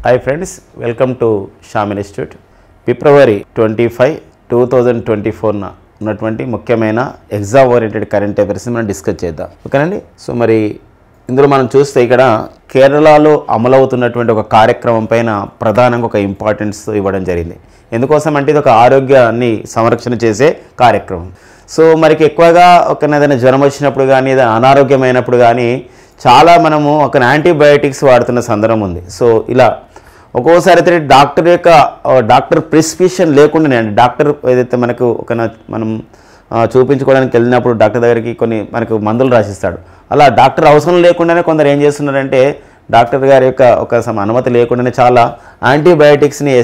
Hi friends, welcome to Shaman Institute. February 25, 2024 ఉన్నటువంటి ముఖ్యమైన exam oriented current affairs మనం discuss చేద్దాం. ఓకేనండి. సో మరి ఇందులో మనం చూస్తే ఇక్కడ కేరళలో అమలవుతున్నటువంటి ఒక కార్యక్రమం పైన ప్రధానంగా ఒక ఇంపార్టెన్స్ ఇవ్వడం జరిగింది. ఎందుకోసం అంటే ఇది ఒక ఆరోగ్యాన్ని సంరక్షణ చేసే కార్యక్రమం. సో మరికి ఎక్కువగా ఒక ఏదైనా జ్వరం వచ్చినప్పుడు కానీ ఏదైనా అనారోగ్యమైనప్పుడు కానీ చాలా మనము ఒక యాంటీబయాటిక్స్ వాడుతున్న సందర్భం ఉంది. సో ఇలా ఒక్కోసారి అయితే డాక్టర్ ప్రిస్క్రిప్షన్ లేకుండానే అండి డాక్టర్ ఏదైతే మనకు మనం చూపించుకోవడానికి వెళ్ళినప్పుడు డాక్టర్ దగ్గరికి కొన్ని మనకు మందులు రాసిస్తాడు. అలా డాక్టర్ అవసరం లేకుండానే కొందరు ఏం చేస్తున్నారంటే డాక్టర్ గారి యొక్క అనుమతి లేకుండానే చాలా యాంటీబయాటిక్స్ని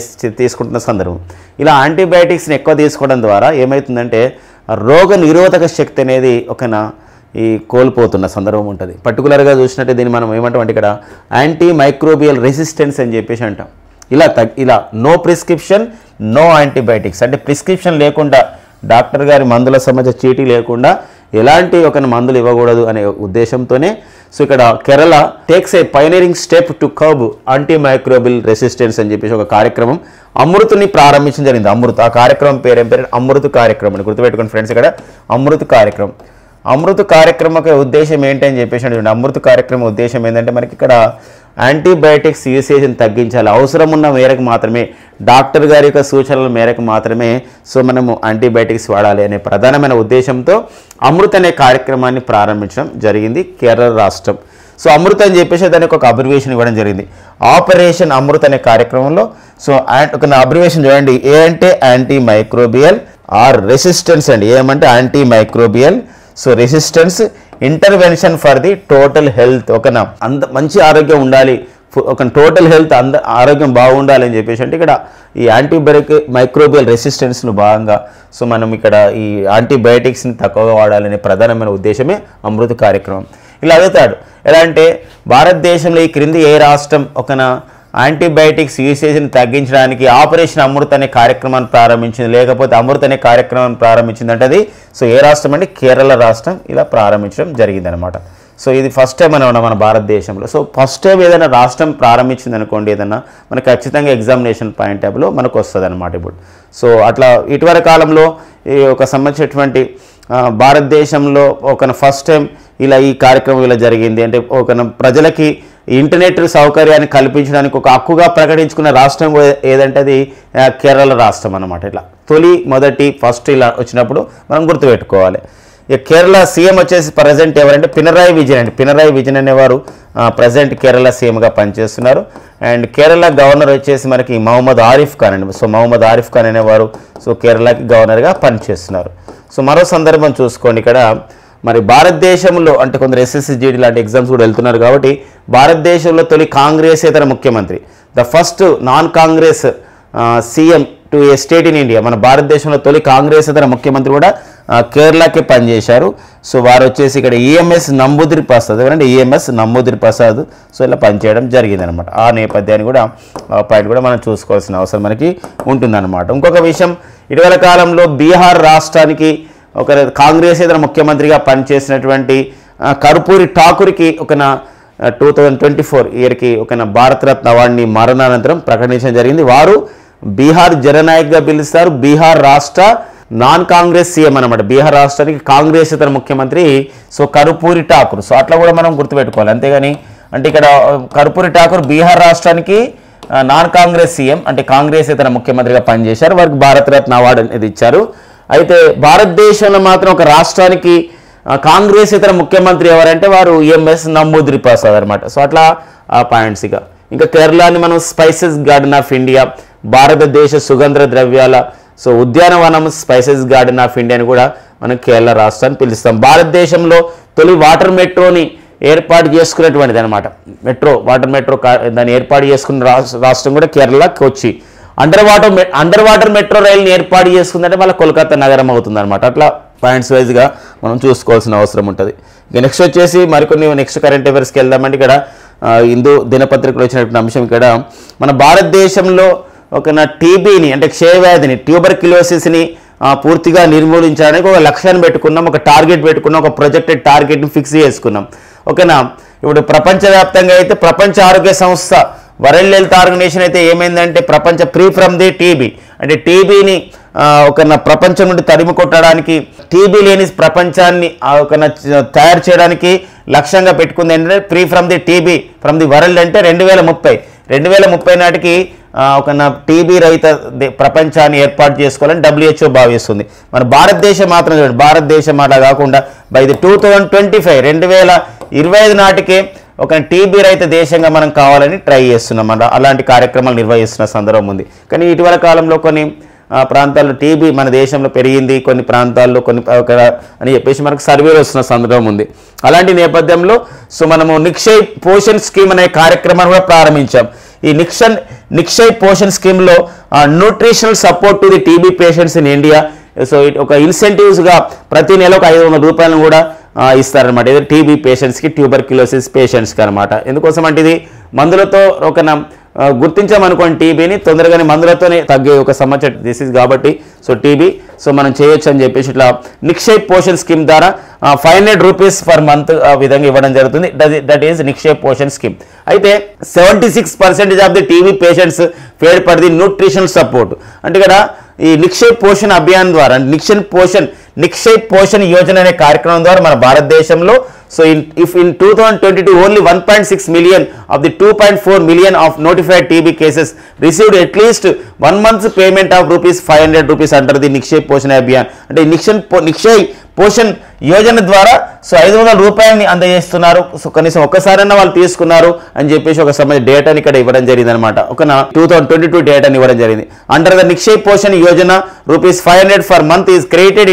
తీసుకుంటున్న సందర్భం. ఇలా యాంటీబయాటిక్స్ని ఎక్కువ తీసుకోవడం ద్వారా ఏమవుతుందంటే రోగ నిరోధక శక్తి అనేది కోల్పోతున్న సందర్భం ఉంటుంది. పర్టికులర్గా చూసినట్టే దీన్ని మనం ఏమంటాం అంటే ఇక్కడ యాంటీ మైక్రోబియల్ రెసిస్టెన్స్ అని చెప్పేసి అంటాం. ఇలా నో ప్రిస్క్రిప్షన్ నో యాంటీబయాటిక్స్ అంటే ప్రిస్క్రిప్షన్ లేకుండా డాక్టర్ గారి మందుల సంబంధించిన చీటీ లేకుండా ఎలాంటి మందులు ఇవ్వకూడదు అనే ఉద్దేశంతోనే సో ఇక్కడ Kerala takes A pioneering step to curb anti microbial resistance అని చెప్పేసి ఒక కార్యక్రమం అమృత్ని ప్రారంభించడం జరిగింది. అమృత్ ఆ కార్యక్రమం పేరు అమృత్ కార్యక్రమం అని గుర్తుపెట్టుకోండి ఫ్రెండ్స్. ఇక్కడ అమృత్ కార్యక్రమం ఉద్దేశం ఏంటని చెప్పేసి అంటే అమృత్ కార్యక్రమం ఉద్దేశం ఏంటంటే మనకి ఇక్కడ యాంటీబయాటిక్స్ యూసేజ్ని తగ్గించాలి. అవసరం ఉన్న మేరకు మాత్రమే డాక్టర్ గారి యొక్క సూచనల మేరకు మాత్రమే సో మనము యాంటీబయాటిక్స్ వాడాలి అనే ప్రధానమైన ఉద్దేశంతో అమృత్ అనే కార్యక్రమాన్ని ప్రారంభించడం జరిగింది కేరళ రాష్ట్రం. సో అమృత్ అని చెప్పేసి దానికి ఒక అబ్రివేషన్ ఇవ్వడం జరిగింది. ఆపరేషన్ అమృత్ అనే కార్యక్రమంలో సో ఒక అబ్రివేషన్ చూడండి. ఏ అంటే యాంటీ మైక్రోబియల్ ఆర్ రెసిస్టెన్స్ అండి. ఏమంటే anti microbial so resistance intervention for the total health. మంచి ఆరోగ్యం ఉండాలి, టోటల్ హెల్త్ ఆరోగ్యం బాగుండాలి అని చెప్పేసి అంటే ఇక్కడ ఈ మైక్రోబియల్ రెసిస్టెన్స్ను భాగంగా సో మనం ఇక్కడ ఈ యాంటీబయాటిక్స్ని తక్కువగా వాడాలనే ప్రధానమైన ఉద్దేశమే అమృత్ కార్యక్రమం. ఇలా అడుగుతాడు ఎలా అంటే భారతదేశంలో ఈ క్రింది ఏ రాష్ట్రం యాంటీబయాటిక్స్ యూసేజ్ని తగ్గించడానికి ఆపరేషన్ అమృత్ అనే కార్యక్రమాన్ని ప్రారంభించింది, లేకపోతే అమృత్ అనే కార్యక్రమాన్ని ప్రారంభించింది అంటే అది సో ఏ రాష్ట్రం అంటే కేరళ రాష్ట్రం ఇలా ప్రారంభించడం జరిగిందనమాట. సో ఇది ఫస్ట్ టైం మన భారతదేశంలో. సో ఫస్ట్ టైం ఏదైనా రాష్ట్రం ప్రారంభించింది అనుకోండి ఏదన్నా మనకు ఖచ్చితంగా ఎగ్జామినేషన్ పాయింట్ టేబుల్లో మనకు వస్తుంది అనమాట ఇప్పుడు. సో అట్లా ఇటీవల కాలంలో సంబంధించినటువంటి భారతదేశంలో ఫస్ట్ టైం ఈ కార్యక్రమం ఇలా జరిగింది. అంటే ప్రజలకి ఇంటర్నెట్ సౌకర్యాన్ని కల్పించడానికి ఒక హక్కుగా ప్రకటించుకున్న రాష్ట్రం ఏదంటే అది కేరళ రాష్ట్రం అన్నమాట. ఇట్లా ఫస్ట్ ఇలా వచ్చినప్పుడు మనం గుర్తుపెట్టుకోవాలి. కేరళ సీఎం వచ్చేసి ప్రజెంట్ ఎవరంటే పినరాయి విజయన్ అనేవారు ప్రజెంట్ కేరళ సీఎంగా పనిచేస్తున్నారు. అండ్ కేరళ గవర్నర్ వచ్చేసి మనకి మహమ్మద్ ఆరిఫ్ ఖాన్ అండి. సో మహమ్మద్ ఆరిఫ్ ఖాన్ అనేవారు సో కేరళకి గవర్నర్గా పనిచేస్తున్నారు. సో మరో సందర్భం చూసుకోండి ఇక్కడ మరి భారతదేశంలో అంటే కొందరు SSCGD లాంటి ఎగ్జామ్స్ కూడా వెళ్తున్నారు కాబట్టి భారతదేశంలో తొలి కాంగ్రెసేతర ముఖ్యమంత్రి the first non Congress CM to A state in India. మన భారతదేశంలో తొలి కాంగ్రెసేతర ముఖ్యమంత్రి కూడా కేరళకే పనిచేశారు. సో వారు వచ్చేసి ఇక్కడ EMS నంబూదిరి ప్రసాద్ ఎవరంటే EMS నంబూదిరి ప్రసాద్ సో ఇలా పనిచేయడం జరిగిందనమాట. ఆ నేపథ్యాన్ని కూడా పాయింట్ కూడా మనం చూసుకోవాల్సిన అవసరం మనకి ఉంటుందన్నమాట. ఇంకొక విషయం ఇటీవల కాలంలో బీహార్ రాష్ట్రానికి ఒక కాంగ్రెసేతర ముఖ్యమంత్రిగా పనిచేసినటువంటి కర్పూరి ఠాకూర్కి 2024 ఇయర్కి భారతరత్న అవార్డుని మరణానంతరం ప్రకటించడం జరిగింది. వారు బీహార్ జననాయక్గా పిలుస్తారు. బీహార్ రాష్ట్ర నాన్ కాంగ్రెస్ సీఎం అనమాట. బీహార్ రాష్ట్రానికి కాంగ్రెసేతర ముఖ్యమంత్రి సో కర్పూరి ఠాకూర్. సో అట్లా కూడా మనం గుర్తుపెట్టుకోవాలి. అంతేగాని అంటే ఇక్కడ కర్పూరి ఠాకూర్ బీహార్ రాష్ట్రానికి నాన్ కాంగ్రెస్ సీఎం అంటే కాంగ్రెసేతర ముఖ్యమంత్రిగా పనిచేశారు. వారికి భారతరత్న అవార్డు అనేది ఇచ్చారు. అయితే భారతదేశంలో మాత్రం ఒక రాష్ట్రానికి కాంగ్రెసేతర ముఖ్యమంత్రి ఎవరంటే వారు EMS నంబూదిరి ప్రసాద్ అనమాట. సో అట్లా ఆ పాయింట్స్ ఇంకా కేరళని మనం స్పైసెస్ గార్డెన్ ఆఫ్ ఇండియా, భారతదేశ సుగంధ ద్రవ్యాల సో ఉద్యానవనం స్పైసెస్ గార్డెన్ ఆఫ్ ఇండియా అని కూడా మనం కేరళ రాష్ట్రాన్ని పిలుస్తాం. భారతదేశంలో తొలి వాటర్ మెట్రోని ఏర్పాటు చేసుకున్నటువంటిది అనమాట. వాటర్ మెట్రో దాన్ని ఏర్పాటు చేసుకున్న రాష్ట్రం కూడా కేరళ కొచ్చి. అండర్ వాటర్ మెట్రో రైల్ని ఏర్పాటు చేసుకుందంటే మళ్ళీ కోల్కతా నగరం అవుతుంది అనమాట. అట్లా పాయింట్స్ వైజ్గా మనం చూసుకోవాల్సిన అవసరం ఉంటుంది. ఇక నెక్స్ట్ వచ్చేసి మరికొన్ని నెక్స్ట్ కరెంట్ అఫైర్స్కి వెళ్దామంటే ఇక్కడ హిందూ దినపత్రికలో వచ్చినటువంటి అంశం ఇక్కడ మన భారతదేశంలో టీబీని అంటే క్షయవ్యాధిని ట్యూబర్క్యులోసిస్ని పూర్తిగా నిర్మూలించడానికి ఒక లక్ష్యాన్ని పెట్టుకున్నాం, ఒక టార్గెట్ పెట్టుకున్నాం, ఒక ప్రొజెక్టెడ్ టార్గెట్ని ఫిక్స్ చేసుకున్నాం. ఓకేనా. ఇప్పుడు ప్రపంచవ్యాప్తంగా అయితే ప్రపంచ ఆరోగ్య సంస్థ వరల్డ్ హెల్త్ ఆర్గనైజేషన్ అయితే ఏమైందంటే ప్రపంచ ఫ్రీ ఫ్రమ్ ది టీబీ అంటే టీబీని ఒక ప్రపంచం నుండి తరిమి కొట్టడానికి టీబీ లేని ప్రపంచాన్ని ఒక తయారు చేయడానికి లక్ష్యంగా పెట్టుకుంది ఏంటంటే free from the TB from the world అంటే 2030 నాటికి ఒక టీబీ రహిత ప్రపంచాన్ని ఏర్పాటు చేసుకోవాలని WHO భావిస్తుంది. మన భారతదేశం మాత్రం చూడండి, భారతదేశం అలా కాకుండా బై ది 2025 నాటికే ఒక టీబీ రహిత దేశంగా మనం కావాలని ట్రై చేస్తున్నాం. అలాంటి కార్యక్రమాలు నిర్వహిస్తున్న సందర్భం ఉంది. కానీ ఇటీవల కాలంలో కొన్ని ప్రాంతాల్లో టీబీ మన దేశంలో పెరిగింది, కొన్ని ప్రాంతాల్లో కొన్ని అని చెప్పేసి మనకు సర్వేలు వస్తున్న సందర్భం ఉంది. అలాంటి నేపథ్యంలో సో మనము నిక్షయ్ పోషణ్ స్కీమ్ అనే కార్యక్రమాన్ని కూడా ప్రారంభించాం. ఈ నిక్షయ్ పోషణ్ స్కీమ్లో nutritional support to the TB patients in India. So ఒక ఇన్సెంటివ్స్గా ప్రతి నెల ఒక 500 రూపాయలను కూడా ఇస్తారనమాట. ఇది టీబీ పేషెంట్స్కి, ట్యూబర్క్యులోసిస్ పేషెంట్స్కి అనమాట. ఎందుకోసం అంటే ఇది మందులతో ఒక గుర్తించామనుకోండి టీబీని తొందరగానే మందులతోనే తగ్గే ఒక సమస్య డిసీజ్ కాబట్టి సో టీబీ సో మనం చేయొచ్చు అని చెప్పేసి ఇట్లా నిక్షయ్ పోషణ్ స్కీమ్ ద్వారా 500 రూపీస్ పర్ మంత్ ఆ విధంగా ఇవ్వడం జరుగుతుంది. That is Nikshay Poshan scheme. అయితే 76% of the TB patients fade for the nutritional support. అంటే ఇక్కడ ఈ నిక్షయ్ పోషణ్ అభియాన్ ద్వారా నిక్షయ్ పోషణ్ యోజన అనే కార్యక్రమం ద్వారా మన భారతదేశంలో so if in 2022 only 1.6 million of the 2.4 million of notified TB cases received at least 1 month's payment of ₹500 under the Nikshay Poshan Abhiyan. అంటే నిక్షయ్ పోషణ్ యోజన ద్వారా సో 500 రూపాయలని అందజేస్తున్నారు. సో కనీసం ఒక్కసారైనా వాళ్ళు తీసుకున్నారు అని చెప్పేసి ఒక సమయ డేటాని ఇక్కడ ఇవ్వడం జరిగింది అనమాట. ఒక 2022 డేటాని ఇవ్వడం జరిగింది. Under the Nikshay Poshan Yojana ₹500 for month is created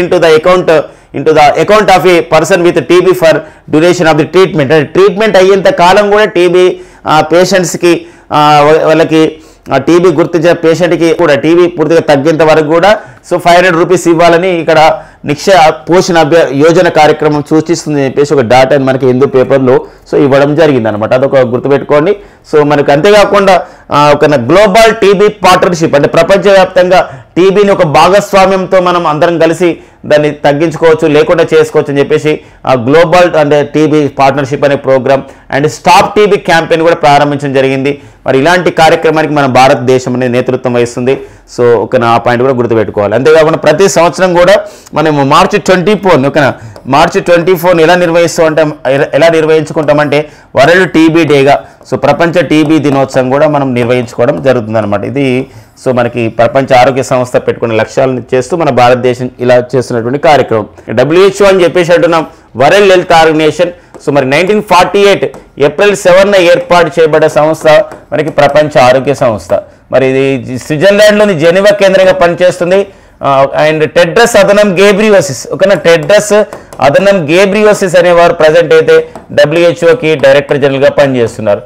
into the account of a person with TB for duration of the treatment. Treatment అయ్యేంత కాలం కూడా టీబీ పేషెంట్స్కి వాళ్ళకి టీబీ గుర్తించిన పేషెంట్కి కూడా టీబీ పూర్తిగా తగ్గేంత వరకు కూడా సో 500 రూపీస్ ఇవ్వాలని ఇక్కడ నిక్షయ్ పోషణ్ యోజన కార్యక్రమం సూచిస్తుంది అని చెప్పేసి ఒక డాటాని మనకి హిందూ పేపర్లో సో ఇవ్వడం జరిగింది అనమాట. అదొక గుర్తుపెట్టుకోండి. సో మనకు అంతేకాకుండా ఒక గ్లోబల్ టీబీ పార్ట్నర్షిప్ అంటే ప్రపంచవ్యాప్తంగా టీబీని ఒక భాగస్వామ్యంతో మనం అందరం కలిసి దాన్ని తగ్గించుకోవచ్చు లేకుండా చేసుకోవచ్చు అని చెప్పేసి ఆ గ్లోబల్ అంటే టీబీ పార్ట్నర్షిప్ అనే program and stop TB campaign కూడా ప్రారంభించడం జరిగింది. మరి ఇలాంటి కార్యక్రమానికి మన భారతదేశం అనేది నేతృత్వం వహిస్తుంది. సో ఒక ఆ పాయింట్ కూడా గుర్తుపెట్టుకోవాలి. అంతేకాకుండా ప్రతి సంవత్సరం కూడా మనం మార్చి 24 ఎలా నిర్వహించుకుంటామంటే వరల్డ్ టీబీ డేగా సో ప్రపంచ టీబీ దినోత్సవం కూడా మనం నిర్వహించుకోవడం జరుగుతుంది అనమాట. ఇది సో మనకి ప్రపంచ ఆరోగ్య సంస్థ పెట్టుకునే లక్ష్యాలను చేస్తూ మన భారతదేశం ఇలా చేస్తున్నటువంటి కార్యక్రమం. WHO అని చెప్పేసి అంటున్నాం, వరల్డ్ హెల్త్ ఆర్గనైజేషన్. సో మరి 1948 ఏప్రిల్ 7న ఏర్పాటు చేయబడ్డ సంస్థ మనకి ప్రపంచ ఆరోగ్య సంస్థ. మరి ఇది స్విట్జర్లాండ్లోని జెనీవా కేంద్రంగా పనిచేస్తుంది. అండ్ టెడ్రస్ అదనం గేబ్రియోసిస్ అనేవారు ప్రజెంట్ అయితే WHOకి డైరెక్టర్ జనరల్గా పనిచేస్తున్నారు.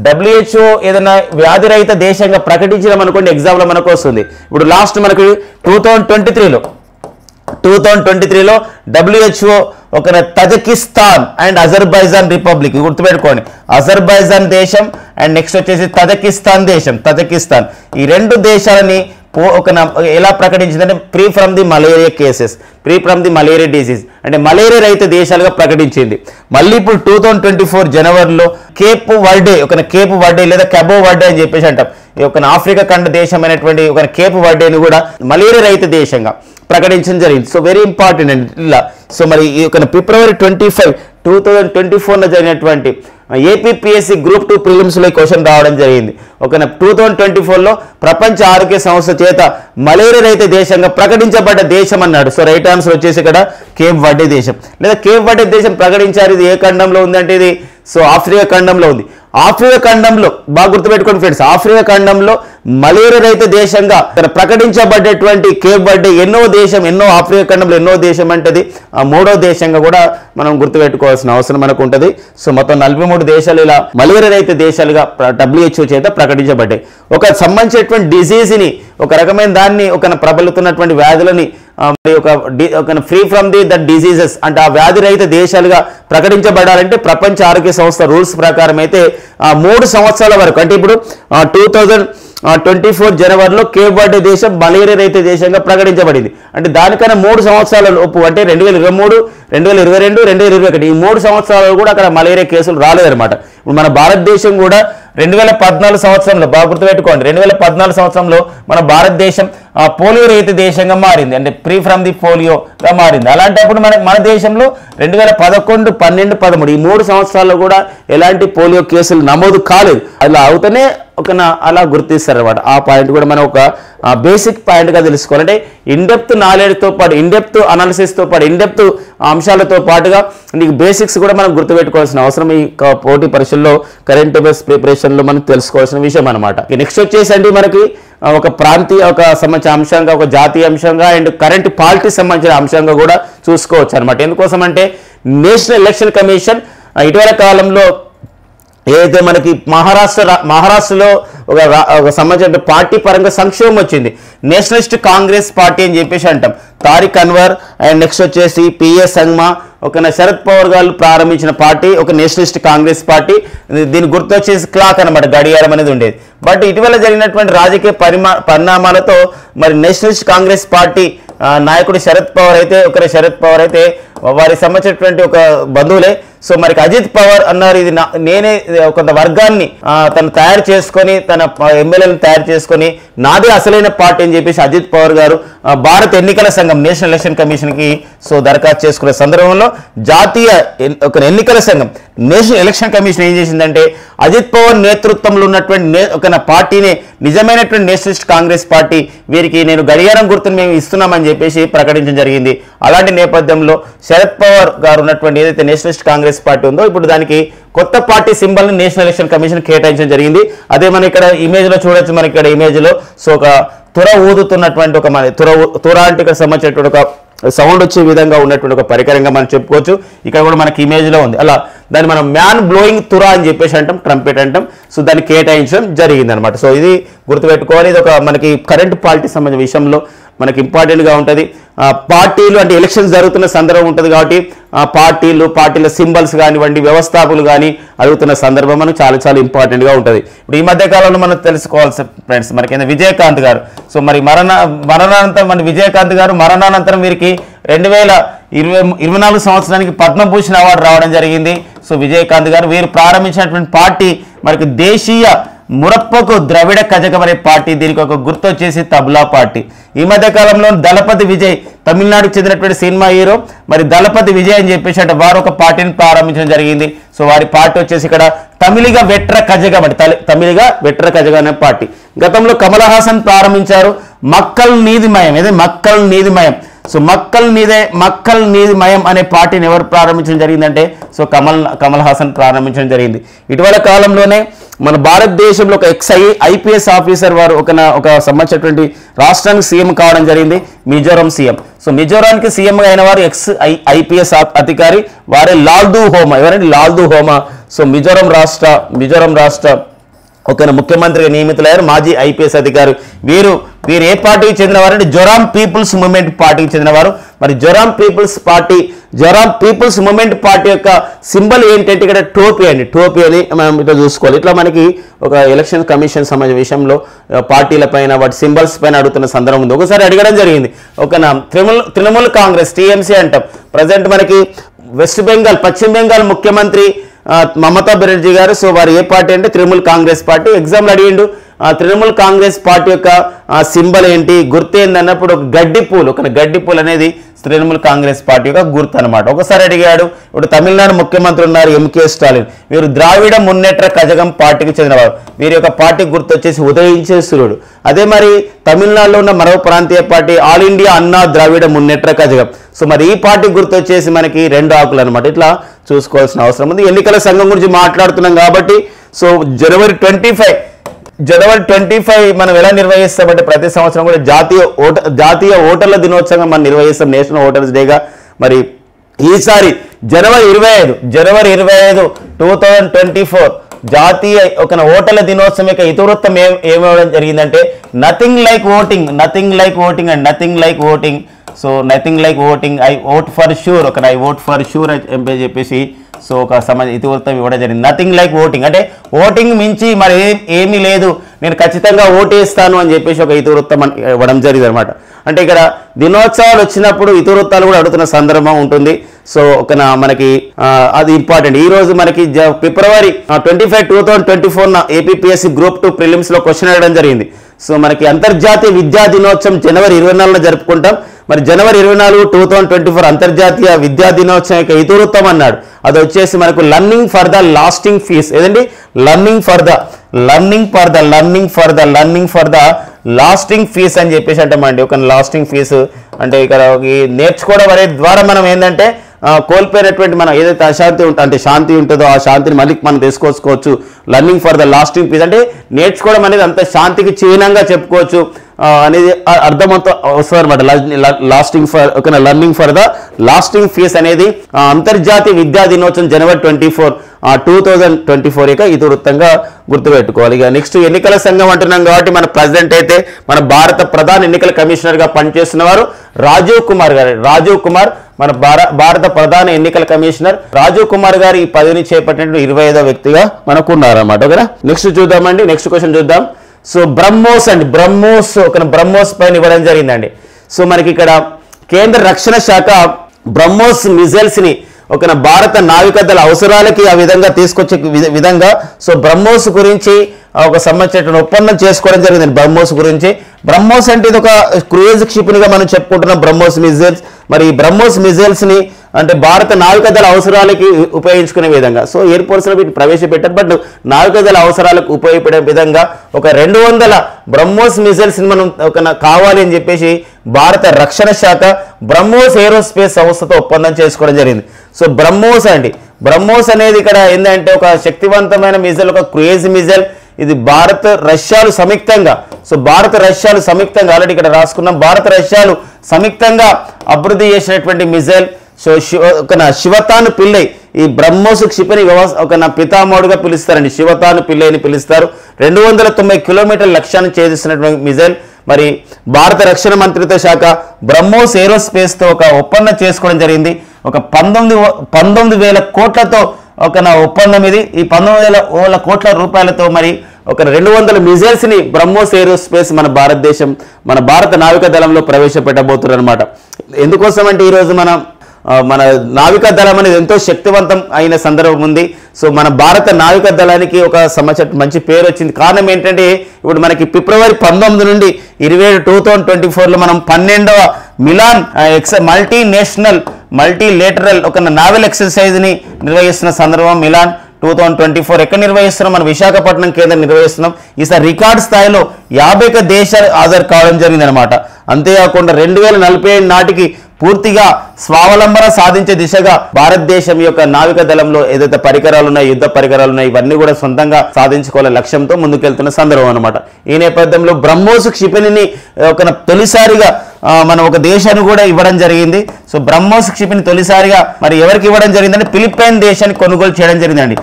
WHO ఏదైనా వ్యాధి రహిత దేశంగా ప్రకటించడం అనుకోండి ఎగ్జామ్లో మనకు వస్తుంది. ఇప్పుడు లాస్ట్ మనకు 2023లో WHO ఒక తజకిస్తాన్ అండ్ అజర్బైజాన్ రిపబ్లిక్ గుర్తుపెట్టుకోండి, అజర్బైజాన్ దేశం అండ్ నెక్స్ట్ వచ్చేసి తజకిస్తాన్ దేశం. ఈ రెండు దేశాలని ఎలా ప్రకటించిందంటే free from the malaria disease అంటే మలేరియా రహిత దేశాలుగా ప్రకటించింది. మళ్ళీ ఇప్పుడు 2024 జనవరిలో కేప్ వర్డే లేదా కెబో వర్డే అని చెప్పేసి అంటాం. ఒక ఆఫ్రికా ఖండ దేశమైనటువంటి ఒక కేప్ వర్డేని కూడా మలేరియా రహిత దేశంగా ప్రకటించడం జరిగింది. సో వెరీ ఇంపార్టెంట్ అండి ఇలా. సో మరి ఈ యొక్క February 25, 2024 జరిగినటువంటి APPSC Group 2 ప్రిలిమ్స్లో క్వశ్చన్ రావడం జరిగింది. ఒక 2024లో ప్రపంచ ఆరోగ్య సంస్థ చేత మలేరియా రహిత దేశంగా ప్రకటించబడ్డ దేశం అన్నాడు. సో రైట్ ఆన్సర్ వచ్చేసి ఇక్కడ కేప్ వర్డే దేశం లేదా కేప్ వర్డే దేశం ప్రకటించారు. ఇది ఏ ఖండంలో ఉందంటే ఇది సో ఆఫ్రికా ఖండంలో ఉంది. ఆఫ్రికా ఖండంలో బాగా గుర్తుపెట్టుకోండి ఫ్రెండ్స్, ఆఫ్రికా ఖండంలో మలేరియా రహిత దేశంగా ప్రకటించబడ్డటువంటి కేప్ వర్డే ఎన్నో ఆఫ్రికా ఖండంలో ఎన్నో దేశం అంటే మూడో దేశంగా కూడా మనం గుర్తుపెట్టుకోవాల్సిన అవసరం మనకు ఉంటుంది. సో మొత్తం 43 దేశాలు ఇలా మలేరియా రహిత దేశాలుగా WHO చేత ప్రకటించబడ్డాయి. ఒక సంబంధించినటువంటి డిసీజ్ని ఒక రకమైన దాన్ని ఒక ప్రబలుతున్నటువంటి వ్యాధులని ఒక ఫ్రీ ఫ్రమ్ దట్ డిసీజెస్ అంటే ఆ వ్యాధి రహిత దేశాలుగా ప్రకటించబడాలంటే ప్రపంచ ఆరోగ్య సంస్థ రూల్స్ ప్రకారం అయితే 3 సంవత్సరాల వరకు అంటే ఇప్పుడు 2024 జనవరిలో కేప్ వర్డే దేశం మలేరియా రహిత దేశంగా ప్రకటించబడింది. అంటే దానికన్నా 3 సంవత్సరాల లోపు అంటే 2023, 2022, 2021 ఈ 3 సంవత్సరాలు కూడా అక్కడ మలేరియా కేసులు రాలేదన్నమాట. ఇప్పుడు మన భారతదేశం కూడా 2014 సంవత్సరంలో బాగా గుర్తుపెట్టుకోండి, 2014 సంవత్సరంలో మన భారతదేశం పోలియో రహిత దేశంగా మారింది, అంటే ఫ్రీ ఫ్రమ్ ది పోలియోగా మారింది. అలాంటప్పుడు మన దేశంలో 2011, 12, 13 ఈ 3 సంవత్సరాల్లో కూడా ఎలాంటి పోలియో కేసులు నమోదు కాలేదు. అలా అవుతూనే అలా గుర్తిస్తారు అనమాట. ఆ పాయింట్ కూడా మనం ఒక బేసిక్ పాయింట్గా తెలుసుకోవాలి. అంటే ఇన్డెప్త్ నాలెడ్జ్తో పాటు, ఇన్డెప్త్ అనాలిసిస్తో పాటు, ఇన్డెప్త్ అంశాలతో పాటుగా నీకు బేసిక్స్ కూడా మనం గుర్తుపెట్టుకోవాల్సిన అవసరం ఈ పోటీ పరీక్షల్లో కరెంట్ అఫైర్స్ ప్రిపరేషన్లో మనం తెలుసుకోవాల్సిన విషయం అనమాట. నెక్స్ట్ వచ్చేసి అంటే మనకి ఒక ప్రాంతీయ ఒక సంబంధించిన అంశంగా, ఒక జాతీయ అంశంగా అండ్ కరెంట్ పాలిటిక్స్ సంబంధించిన అంశంగా కూడా చూసుకోవచ్చు అనమాట. ఎందుకోసం అంటే నేషనల్ ఎలక్షన్ కమిషన్ ఇటీవల కాలంలో ఏదైతే మనకి మహారాష్ట్రలో ఒక సంబంధించిన పార్టీ పరంగా సంక్షోభం వచ్చింది. నేషనలిస్ట్ కాంగ్రెస్ పార్టీ అని చెప్పేసి అంటాం. తారిక్ అన్వర్ అండ్ నెక్స్ట్ వచ్చేసి పిఎస్ సంగ్మా శరద్ పవార్ గారు ప్రారంభించిన పార్టీ ఒక నేషనలిస్ట్ కాంగ్రెస్ పార్టీ. దీని గుర్తు వచ్చేసి క్లాక్ అనమాట, గడియారం అనేది ఉండేది. బట్ ఇటీవల జరిగినటువంటి రాజకీయ పరిణామాలతో మరి నేషనలిస్ట్ కాంగ్రెస్ పార్టీ నాయకుడు శరద్ పవార్ అయితే వారికి సంబంధించినటువంటి ఒక బంధువులే. సో మరి అజిత్ పవార్ అన్నారు, ఇది నేనే కొంత వర్గాన్ని తను తయారు చేసుకొని, తన ఎమ్మెల్యేలను తయారు చేసుకొని నాదే అసలైన పార్టీ అని చెప్పేసి అజిత్ పవార్ గారు భారత ఎన్నికల సంఘం నేషనల్ ఎలక్షన్ కమిషన్కి దరఖాస్తు చేసుకునే సందర్భంలో జాతీయ ఎన్నికల సంఘం నేషనల్ ఎలక్షన్ కమిషన్ ఏం చేసిందంటే అజిత్ పవార్ నేతృత్వంలో ఉన్నటువంటి ఒక పార్టీని నిజమైనటువంటి నేషనలిస్ట్ కాంగ్రెస్ పార్టీ, వీరికి నేను గడియారం గుర్తును మేము ఇస్తున్నామని చెప్పేసి ప్రకటించడం జరిగింది. అలాంటి నేపథ్యంలో శరద్ పవార్ గారు ఉన్నటువంటి ఏదైతే నేషనలిస్ట్ కాంగ్రెస్ పార్టీ ఉందో ఇప్పుడు దానికి కొత్త పార్టీ సింబల్ని నేషనల్ ఎలక్షన్ కమిషన్ కేటాయించడం జరిగింది. అదే మనం ఇక్కడ ఇమేజ్లో చూడొచ్చు. మనకి ఇక్కడ ఇమేజ్లో ఒక తుర ఊదుతున్నటువంటి ఒక తుర అంటే ఇక్కడ సంబంధించినటువంటి ఒక సౌండ్ వచ్చే విధంగా ఉన్నటువంటి ఒక పరికరంగా మనం చెప్పుకోవచ్చు. ఇక్కడ కూడా మనకి ఇమేజ్లో ఉంది. అలా దాన్ని మనం మ్యాన్ బ్లోయింగ్ తురా అని చెప్పేసి అంటాం, ట్రంపెట్ అంటాం. సో దాన్ని కేటాయించడం జరిగింది అనమాట. సో ఇది గుర్తుపెట్టుకోవాలి. ఇది ఒక మనకి కరెంట్ పాలిటిక్స్ సంబంధించిన విషయంలో మనకి ఇంపార్టెంట్గా ఉంటుంది. పార్టీలు అంటే ఎలక్షన్స్ జరుగుతున్న సందర్భం ఉంటుంది కాబట్టి పార్టీల సింబల్స్ కానివ్వండి, వ్యవస్థాపకులు కానీ అడుగుతున్న సందర్భం మనకు చాలా ఇంపార్టెంట్గా ఉంటుంది. ఇప్పుడు ఈ మధ్య కాలంలో మనం తెలుసుకోవాల్సిన ఫ్రెండ్స్ మనకి విజయకాంత్ గారు. సో మరి మరణానంతరం మన విజయకాంత్ గారు మరణానంతరం వీరికి 2024 సంవత్సరానికి పద్మభూషణ్ అవార్డు రావడం జరిగింది. సో విజయకాంత్ గారు వీరు ప్రారంభించినటువంటి పార్టీ మనకి దేశీయ మురప్పకు ద్రవిడ కజగం అనే పార్టీ. దీనికి ఒక గుర్తు వచ్చేసి తబ్లా పార్టీ. ఈ మధ్య కాలంలో దళపతి విజయ్, తమిళనాడుకు చెందినటువంటి సినిమా హీరో మరి దళపతి విజయ్ అని చెప్పేసి అంటే వారు ఒక పార్టీని ప్రారంభించడం జరిగింది. సో వారి పార్టీ వచ్చేసి ఇక్కడ తమిళిగా వెట్ర కజగం అంటే తమిళిగా వెట్ర కజగం అనే పార్టీ. గతంలో కమల్ హాసన్ ప్రారంభించారు మక్కల్ నీతిమయం. ఏదే మక్కల్ నీతిమయం. సో మక్కల్ నీతిమయం అనే పార్టీని ఎవరు ప్రారంభించడం జరిగిందంటే సో కమల్ హాసన్ ప్రారంభించడం జరిగింది. ఇటీవల కాలంలోనే మన భారతదేశంలో ఒక ఐపీఎస్ ఆఫీసర్ వారు ఒక సంబంధించినటువంటి రాష్ట్రానికి సీఎం కావడం జరిగింది, మిజోరం సీఎం. సో మిజోరాంకి సీఎంగా అయిన వారు ఐపీఎస్ అధికారి వారే లాల్దూ హోమా. ఎవరంటే లాల్దూ హోమా. సో మిజోరం రాష్ట్ర ముఖ్యమంత్రిగా నియమితులయ్యారు మాజీ ఐపీఎస్ అధికారి. వీరు ఏ పార్టీకి చెందినవారు అంటే జొరామ్ పీపుల్స్ మూవ్మెంట్ పార్టీకి చెందినవారు. మరి జొరామ్ పీపుల్స్ మూవ్మెంట్ పార్టీ యొక్క సింబల్ ఏంటంటే ఇక్కడ టోపీ అని మనం ఇట్లా చూసుకోవాలి. ఇట్లా మనకి ఒక ఎలక్షన్ కమిషన్ సంబంధించిన విషయంలో పార్టీల పైన వాటి సింబల్స్ పైన అడుగుతున్న సందర్భం ఉంది. ఒకసారి అడగడం జరిగింది. తృణమూల్ కాంగ్రెస్ టీఎంసీ అంటాం. ప్రజెంట్ మనకి పశ్చిమ బెంగాల్ ముఖ్యమంత్రి మమతా బెనర్జీ గారు. సో వారు ఏ పార్టీ అంటే తృణమూల్ కాంగ్రెస్ పార్టీ. ఎగ్జామ్లో అడిగిండు తృణమూల్ కాంగ్రెస్ పార్టీ యొక్క సింబల్ ఏంటి, గుర్తు ఏంది అన్నప్పుడు ఒక గడ్డి పూలు అనేది తృణమూల్ కాంగ్రెస్ పార్టీ యొక్క గుర్తు అనమాట. ఒకసారి అడిగాడు. ఇప్పుడు తమిళనాడు ముఖ్యమంత్రి ఉన్నారు ఎంకే స్టాలిన్. వీరు ద్రావిడ మున్నేట్ర కజగం పార్టీకి చెందినవారు. వీరి యొక్క పార్టీ గుర్తు వచ్చేసి ఉదయించే సూర్యుడు. అదే మరి తమిళనాడులో ఉన్న మరో ప్రాంతీయ పార్టీ ఆల్ ఇండియా అన్నా ద్రావిడ మున్నేట్ర కజగం. సో మరి ఈ పార్టీ గుర్తు వచ్చేసి మనకి 2 ఆకులు అనమాట. ఇట్లా చూసుకోవాల్సిన అవసరం ఉంది. ఎన్నికల సంఘం గురించి మాట్లాడుతున్నాం కాబట్టి సో జనవరి 25 మనం ఎలా నిర్వహిస్తామంటే ప్రతి సంవత్సరం కూడా జాతీయ ఓటర్ల దినోత్సవం మనం నిర్వహిస్తాం, నేషనల్ ఓటర్స్ డేగా. మరి ఈసారి జనవరి 25 2024 జాతీయ ఓటర్ల దినోత్సవం యొక్క ఇతివృత్తం ఏమవడం జరిగిందంటే nothing like voting and nothing like voting. So nothing like voting, I vote for sure అని చెప్పేసి సో ఒక ఇతివృత్తం ఇవ్వడం జరిగింది. నథింగ్ లైక్ ఓటింగ్ అంటే ఓటింగ్ మించి మరి ఏమీ లేదు, నేను ఖచ్చితంగా ఓటేస్తాను అని చెప్పేసి ఒక ఇతివృత్తం ఇవ్వడం జరిగింది అనమాట. అంటే ఇక్కడ దినోత్సవాలు వచ్చినప్పుడు ఇతివృత్తాలు కూడా అడుగుతున్న సందర్భం ఉంటుంది. సో మనకి అది ఇంపార్టెంట్. ఈ రోజు మనకి ఫిబ్రవరి 25, 2024 ఏపీపీఎస్సీ గ్రూప్ 2 ప్రిలిమ్స్ లో క్వశ్చన్ అడగడం జరిగింది. సో మనకి అంతర్జాతీయ విద్యా దినోత్సవం జనవరి 24న జరుపుకుంటాం. మరి జనవరి 24, 2024 అంతర్జాతీయ విద్యా దినోత్సవం యొక్క ఇతివృత్తం అన్నాడు. అది వచ్చేసి మనకు learning for the lasting peace. ఏదండి? Learning for the lasting peace అని చెప్పేసి అంటామండి. ఒక లాస్టింగ్ ఫీజు అంటే ఇక్కడ నేర్చుకోవడం అనేది ద్వారా మనం ఏంటంటే కోల్పోయినటువంటి మనం ఏదైతే అశాంతి అంటే శాంతి ఉంటుందో ఆ శాంతిని మళ్ళీ మనం తీసుకొచ్చుకోవచ్చు. Learning for the lasting peace అంటే నేర్చుకోవడం అనేది అంత శాంతికి చిహ్నంగా చెప్పుకోవచ్చు అనేది అర్థమంతా వస్తుంది అనమాట. Learning for the lasting fees అనేది అంతర్జాతీయ విద్యా దినోత్సవం జనవరి 24, 2024 యొక్క ఇతివృత్తంగా గుర్తుపెట్టుకోవాలి. ఇక నెక్స్ట్ ఎన్నికల సంఘం అంటున్నాం కాబట్టి మన ప్రెసిడెంట్ అయితే మన భారత ప్రధాన ఎన్నికల కమిషనర్గా పనిచేస్తున్న వారు రాజీవ్ కుమార్ గారు. మన భారత ప్రధాన ఎన్నికల కమిషనర్ రాజీవ్ కుమార్ గారు ఈ పదవిని చేపట్టిన 25వ వ్యక్తిగా మనకు ఉన్నారన్నమాట. ఓకేనా? నెక్స్ట్ చూద్దామండి. నెక్స్ట్ క్వశ్చన్ చూద్దాం. సో బ్రహ్మోస్ పైన ఇవ్వడం జరిగిందండి. సో మనకి ఇక్కడ కేంద్ర రక్షణ శాఖ బ్రహ్మోస్ మిజైల్స్ ని భారత నావికాదళ అవసరాలకి ఆ విధంగా తీసుకొచ్చే విధంగా సో బ్రహ్మోస్ గురించి ఒక సంబంధించిన ఒప్పందం చేసుకోవడం జరిగింది. బ్రహ్మోస్ అంటే ఇది ఒక క్రూయిజ్ క్షిపణిగా మనం చెప్పుకుంటున్నాం. బ్రహ్మోస్ మిజైల్స్ మరి బ్రహ్మోస్ మిజైల్స్ ని అంటే భారత నావికాదళ అవసరాలకి ఉపయోగించుకునే విధంగా సో ఎయిర్ ఫోర్స్ లో వీటిని ప్రవేశపెట్టారు. బట్ నావికాదళ అవసరాలకు ఉపయోగపడే విధంగా ఒక 200 బ్రహ్మోస్ మిజైల్స్ ని మనం కావాలి అని చెప్పేసి భారత రక్షణ శాఖ బ్రహ్మోస్ ఏరోస్పేస్ సంస్థతో ఒప్పందం చేసుకోవడం జరిగింది. సో బ్రహ్మోస్ అనేది ఇక్కడ ఏంటంటే ఒక శక్తివంతమైన మిజైల్, ఒక క్రూయిజ్ మిజైల్. ఇది భారత రష్యాలు సంయుక్తంగా ఆల్రెడీ ఇక్కడ రాసుకున్నాం. భారత రష్యాలు సంయుక్తంగా అభివృద్ధి చేసినటువంటి మిజైల్. సో శివతాను పిల్లై ఈ బ్రహ్మోస్ క్షిపణి పితామహుడుగా పిలుస్తారండి. శివతాను పిల్లైని పిలుస్తారు. 290 కిలోమీటర్ల లక్ష్యాన్ని ఛేదిస్తున్నటువంటి మిజైల్. మరి భారత రక్షణ మంత్రిత్వ శాఖ బ్రహ్మోస్ ఏరోస్పేస్ తో ఒక ఒప్పందం చేసుకోవడం జరిగింది. ఒక 19,000 కోట్లతో ఒప్పందం ఇది. ఈ 19,000 కోట్ల రూపాయలతో మరి ఒక 200 మిజైల్స్ ని బ్రహ్మోస్ ఏరోస్పేస్ మన భారత నావికా దళంలో ప్రవేశపెట్టబోతున్నారు అనమాట. ఎందుకోసం అంటే ఈరోజు మన నావికా దళం అనేది ఎంతో శక్తివంతం అయిన సందర్భం ఉంది. సో మన భారత నావికా దళానికి ఒక సంవత్సరం మంచి పేరు వచ్చింది. కారణం ఏంటంటే ఇప్పుడు మనకి ఫిబ్రవరి 19 నుండి 27, 2024లో మనం 12వ మిలాన్ మల్టీలేటరల్ ఒక నావల్ ఎక్సర్సైజ్ ని నిర్వహిస్తున్న సందర్భం. మిలాన్ 2024 ఎక్కడ నిర్వహిస్తున్నాం? మన విశాఖపట్నం కేంద్రం నిర్వహిస్తున్నాం. ఈసారి రికార్డు స్థాయిలో 51 దేశాలు హాజరు కావడం జరిగింది అనమాట. అంతేకాకుండా 2047 నాటికి పూర్తిగా స్వావలంబన సాధించే దిశగా భారతదేశం యొక్క నావికా దళంలో ఏదైతే పరికరాలు ఉన్నాయి, యుద్ధ పరికరాలు ఉన్నాయి, ఇవన్నీ కూడా సొంతంగా సాధించుకోవాలనే లక్ష్యంతో ముందుకెళ్తున్న సందర్భం అనమాట. ఈ నేపథ్యంలో బ్రహ్మోస్ క్షిపణిని తొలిసారిగా మనం ఒక దేశాన్ని కూడా ఇవ్వడం జరిగింది. సో బ్రహ్మోస్ క్షిపణి తొలిసారిగా మరి ఎవరికి ఇవ్వడం జరిగిందంటే ఫిలిప్పైన్ దేశాన్ని కొనుగోలు చేయడం జరిగిందండి.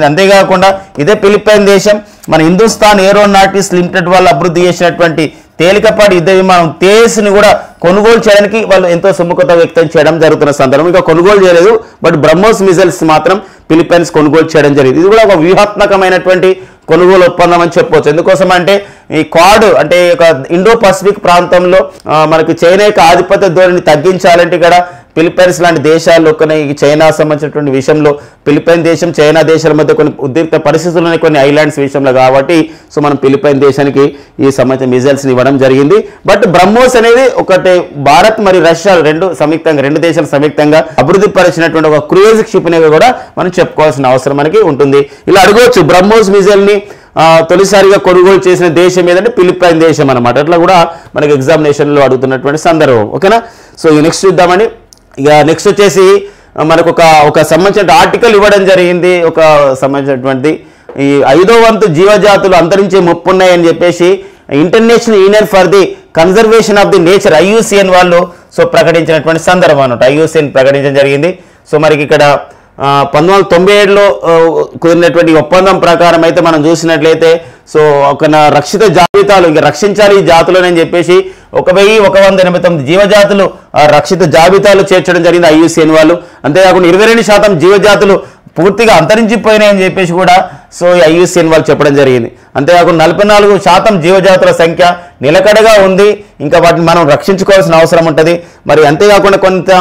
అంతేకాకుండా ఇదే ఫిలిప్పైన్ దేశం మన హిందుస్థాన్ ఏరోనాటిక్స్ లిమిటెడ్ వాళ్ళు అభివృద్ధి చేసినటువంటి తేలికపాటి యుద్ధ విమానం తేజస్ని కూడా కొనుగోలు చేయడానికి వాళ్ళు ఎంతో సుముఖత వ్యక్తం చేయడం జరుగుతున్న సందర్భం. ఇంకా కొనుగోలు చేయలేదు, బట్ బ్రహ్మోస్ మిజైల్స్ మాత్రం ఫిలిప్పైన్స్ కొనుగోలు చేయడం జరిగింది. ఇది కూడా ఒక వ్యూహాత్మకమైనటువంటి కొనుగోలు ఒప్పందం అని చెప్పవచ్చు. ఎందుకోసం అంటే ఈ క్వాడ్ అంటే ఒక ఇండో పసిఫిక్ ప్రాంతంలో మనకి చైనా యొక్క ఆధిపత్య ధోరణిని తగ్గించాలంటే ఇక్కడ ఫిలిప్పైన్స్ లాంటి దేశాల్లో చైనా సంబంధించినటువంటి విషయంలో ఫిలిప్పైన్ దేశం చైనా దేశాల మధ్య కొన్ని ఉద్రిక్త పరిస్థితులు ఉన్నాయి కొన్ని ఐలాండ్స్ విషయంలో. కాబట్టి సో మనం ఫిలిప్పైన్ దేశానికి ఈ సంబంధించిన మిజైల్స్ని ఇవ్వడం జరిగింది. బట్ బ్రహ్మోస్ అనేది ఒకటి భారత్ మరియు రష్యా రెండు దేశాలు సంయుక్తంగా అభివృద్ధి పరిచినటువంటి ఒక క్రూయిజ్ క్షిపణిగా కూడా మనం చెప్పుకోవాల్సిన అవసరం మనకి ఉంటుంది. ఇలా అడగవచ్చు, బ్రహ్మోస్ మిజైల్ని తొలిసారిగా కొనుగోలు చేసిన దేశం ఏదంటే ఫిలిప్పైన్ దేశం అనమాట. అట్లా కూడా మనకి ఎగ్జామినేషన్లో అడుగుతున్నటువంటి సందర్భం. ఓకేనా? సో నెక్స్ట్ చూద్దామని. ఇక నెక్స్ట్ వచ్చేసి మనకు ఒక సంబంధించిన ఆర్టికల్ ఇవ్వడం జరిగింది. ఒక సంబంధించినటువంటి ఈ 5వ వంతు జీవజాతులు అంతరించే ముప్పున్నాయని చెప్పేసి international union for the conservation of the nature IUCN వాళ్ళు సో ప్రకటించినటువంటి సందర్భం అన్నమాట. IUCN ప్రకటించడం జరిగింది. సో మనకి ఇక్కడ 1997లో కుదిరినటువంటి ఒప్పందం ప్రకారం అయితే మనం చూసినట్లయితే సో ఒక రక్షిత జాబితాలు ఇంకా రక్షించాలి ఈ జాతులని చెప్పేసి 1189 జీవజాతులు రక్షిత జాబితాలు చేర్చడం జరిగింది IUCN వాళ్ళు. అంతేకాకుండా 22% జీవజాతులు పూర్తిగా అంతరించిపోయినాయని చెప్పేసి కూడా సో IUCN వాళ్ళు చెప్పడం జరిగింది. అంతేకాకుండా 44% జీవజాతుల సంఖ్య నిలకడగా ఉంది, ఇంకా వాటిని మనం రక్షించుకోవాల్సిన అవసరం ఉంటుంది. మరి అంతేకాకుండా కొంత